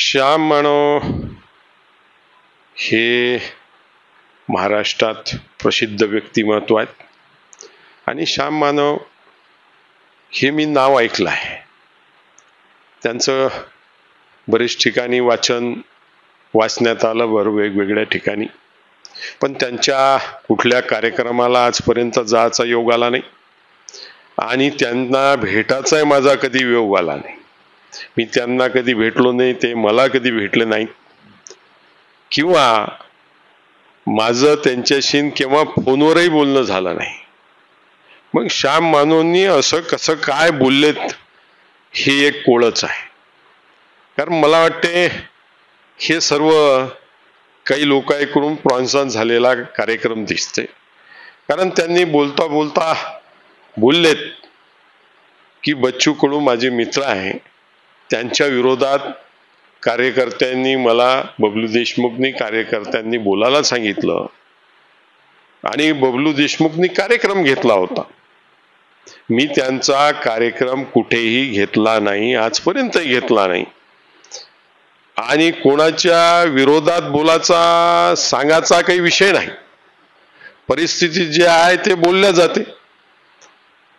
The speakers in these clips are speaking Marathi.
श्याम मानव हे महाराष्ट्रात प्रसिद्ध व्यक्तिमत्व आहेत आणि श्याम मानव हे मी नाव ऐकलं आहे. त्यांचं बरेच ठिकाणी वाचण्यात आलं, वेगवेगळ्या ठिकाणी, पण त्यांच्या कुठल्या कार्यक्रमाला आजपर्यंत जायचा योग आला नाही आणि त्यांना भेटायचाही माझा कधी योग आला नाही. मी त्यांना कधी भेटलो नाही, ते मला कधी भेटले नाही, किंवा माझं त्यांच्याशी केव्हा फोनवरही बोलणं झालं नाही. मग श्याम मानवनी असं कसं काय बोललेत हे एक कोळच आहे. कारण मला वाटते हे सर्व काही लोकांकडून स्पॉन्सर झालेला कार्यक्रम दिसते. कारण त्यांनी बोलता बोलता बोललेत की बच्चू कडू माझे मित्र आहे, त्यांच्या विरोधात कार्यकर्त्यांनी मला, बबलू देशमुखनी कार्यकर्त्यांनी बोलायला सांगितलं आणि बबलू देशमुखनी कार्यक्रम घेतला होता. मी त्यांचा कार्यक्रम कुठेही घेतला नाही, आजपर्यंतही घेतला नाही आणि कोणाच्या विरोधात बोलायचा सांगायचा काही विषय नाही. परिस्थिती जे आहे ते बोलल्या जाते.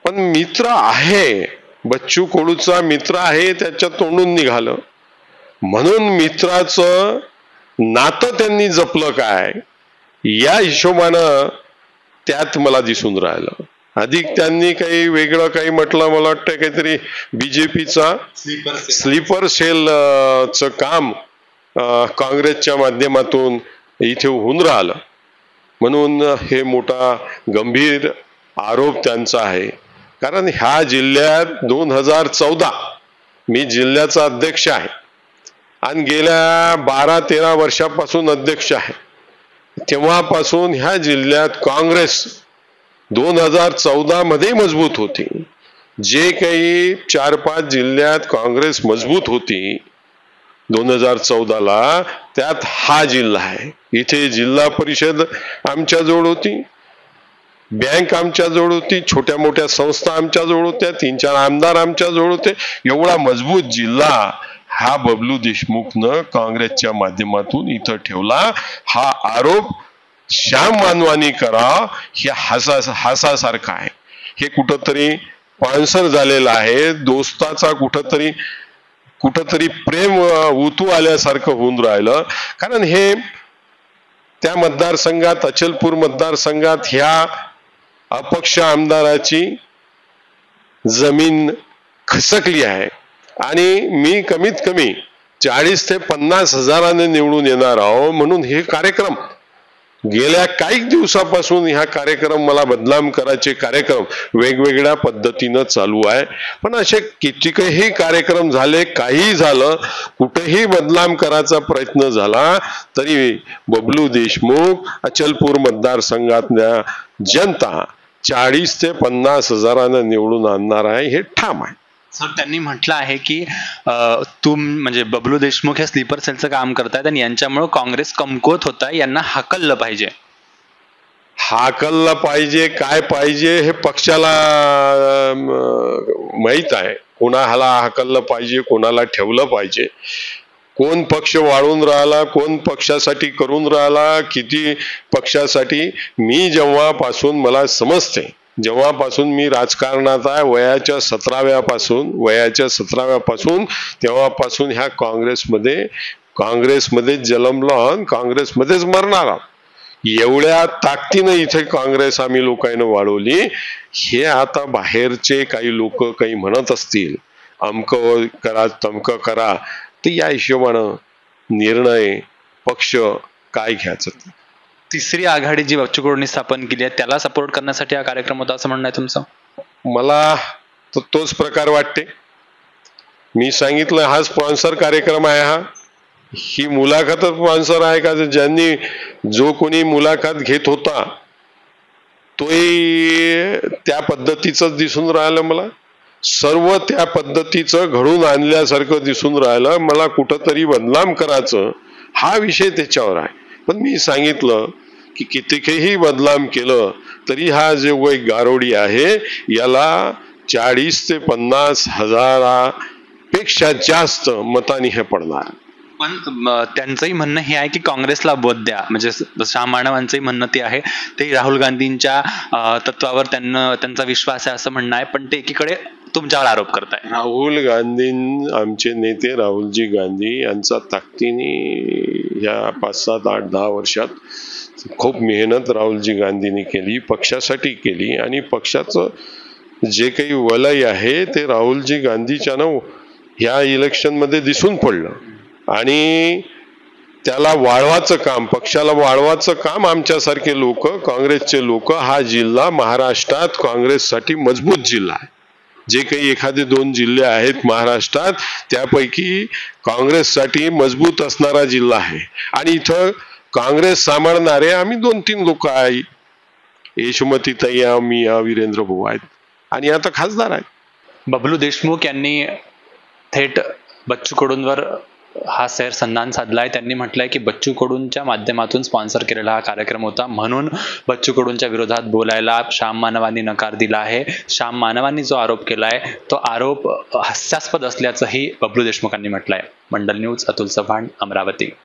पण मित्र आहे, बच्चू कडूचा मित्र आहे, त्याच्या तोंडून निघालं म्हणून मित्राचं नातं त्यांनी जपलं काय या हिशोबानं त्यात मला दिसून राहिलं. अधिक त्यांनी काही वेगळं काही म्हटलं, मला वाटतं काहीतरी बीजेपीचा स्लीपर सेलचं काम काँग्रेसच्या माध्यमातून इथे होऊन राहिलं म्हणून हे मोठा गंभीर आरोप त्यांचा आहे. कारण ह्या जिल्ह्यात 2014 मी जिल्ह्याचा अध्यक्ष आहे आणि गेल्या 12-13 वर्षापासून अध्यक्ष आहे. तेव्हापासून ह्या जिल्ह्यात काँग्रेस 2014 मध्ये मजबूत होती. जे काही 4-5 जिल्ह्यात काँग्रेस मजबूत होती 2014ला, त्यात हा जिल्हा आहे. इथे जिल्हा परिषद आमच्या जवळ होती, बँक आमच्या जवळ होती, छोट्या मोठ्या संस्था आमच्या जवळ होत्या, 3-4 आमदार आमच्या जवळ होते. एवढा मजबूत जिल्हा हा बबलू देशमुखनं काँग्रेसच्या माध्यमातून इथं ठेवला. हा आरोप श्याम मानवानी करा हे हासासारखा आहे. हे कुठंतरी स्पॉन्सर झालेला आहे, दोस्ताचा कुठंतरी प्रेम उतू आल्यासारखं होऊन राहिलं. कारण हे त्या मतदारसंघात, अचलपूर मतदारसंघात ह्या अपक्ष आमदाराची जमीन खसकली आहे आणि मी कमीत कमी 40 ते 50 हजाराने निवडून येणार आहो. म्हणून हे कार्यक्रम गेल्या काही दिवसापासून ह्या कार्यक्रम मला बदनाम करायचे कार्यक्रम वेगवेगळ्या पद्धतीनं चालू आहे. पण असे कितीकही कार्यक्रम झाले, काही झालं, कुठेही बदनाम करायचा प्रयत्न झाला तरी बबलू देशमुख अचलपूर मतदारसंघातल्या जनता 40 ते 50 हजारानं निवडून आणणार आहे, हे ठाम आहे. सर, त्यांनी म्हटलं आहे की म्हणजे बबलू देशमुख हे स्लीपर सेलचं काम करतायत आणि यांच्यामुळे काँग्रेस कमकुवत होत आहे, यांना हाकललं पाहिजे. हाकललं पाहिजे काय पाहिजे हे पक्षाला माहित आहे. कोणाला हाकललं पाहिजे, कोणाला ठेवलं पाहिजे, कोण पक्ष वाढून राहिला, कोण पक्षासाठी करून राहिला, किती पक्षासाठी. मी जेव्हापासून मला समजते, जेव्हापासून मी राजकारणात आहे, वयाच्या 17व्यापासून तेव्हापासून ह्या काँग्रेसमध्ये जन्मलो आणि काँग्रेसमध्येच मरणार. एवढ्या ताकदीनं इथे काँग्रेस आम्ही लोकांना वाढवली. हे आता बाहेरचे काही लोक काही म्हणत असतील अमकं करा तमकं करा, तर या हिशोबानं निर्णय पक्ष काय घ्यायचं. तिसरी आघाडी जी बच्चू कडूंनी स्थापन केली आहे त्याला सपोर्ट करण्यासाठी हा कार्यक्रम होता असं म्हणणं आहे तुमचं? मला तोच प्रकार वाटते. मी सांगितलं हा स्पॉन्सर कार्यक्रम आहे. ही मुलाखत स्पॉन्सर आहे का? ज्यांनी जो कोणी मुलाखत घेत होता तोही त्या पद्धतीच दिसून राहिलं. मला सर्व त्या पद्धतीचं घडून आणल्यासारखं दिसून राहिलं. मला कुठंतरी बदनाम करायचं हा विषय त्याच्यावर आहे. पण मी सांगितलं की कितीकही बदनाम केलं तरी हा जो वय गारोडी आहे याला 40 ते 50 हजारापेक्षा जास्त मतांनी हे पडणार. पण त्यांचंही म्हणणं हे आहे की काँग्रेसला मत द्या, म्हणजे श्याम मानवांचंही म्हणणं ते आहे, ते राहुल गांधींच्या तत्वावर त्यांचा विश्वास आहे असं म्हणणं आहे, पण ते एकीकडे तुमच्यावर आरोप करताय. राहुल गांधी, आमचे नेते राहुलजी गांधी यांचा ताकदीने या 5, 7, 8, 10 वर्षात खूप मेहनत राहुलजी गांधींनी केली, पक्षासाठी केली, आणि पक्षाचं जे काही वलय आहे ते राहुलजी गांधीच्या ह्या इलेक्शनमध्ये दिसून पडलं, आणि त्याला वाढवायचं काम, पक्षाला वाढवायचं काम आमच्यासारखे लोक, काँग्रेसचे लोक, हा जिल्हा महाराष्ट्रात काँग्रेससाठी मजबूत जिल्हा आहे. जे काही एखादे 2 जिल्हे आहेत महाराष्ट्रात त्यापैकी काँग्रेससाठी मजबूत असणारा जिल्हा आहे, आणि इथं काँग्रेस सांभाळणारे आम्ही 2-3 लोक आहे. यशोमतीताई, मी, वीरेंद्र भाऊ आहेत, आणि आता खासदार आहेत. बबलू देशमुख यांनी थेट बच्चू कडूंवर हा सैरसन्मान साधलाय. त्यांनी म्हटलंय की बच्चू कडूंच्या माध्यमातून स्पॉन्सर केलेला हा कार्यक्रम होता, म्हणून बच्चू कडूंच्या विरोधात बोलायला श्याम मानवांनी नकार दिला आहे. श्याम मानवांनी जो आरोप केलाय तो आरोप हास्यास्पद असल्याचंही बबलू देशमुखांनी म्हटलंय. मंडल न्यूज, अतुल चव्हाण, अमरावती.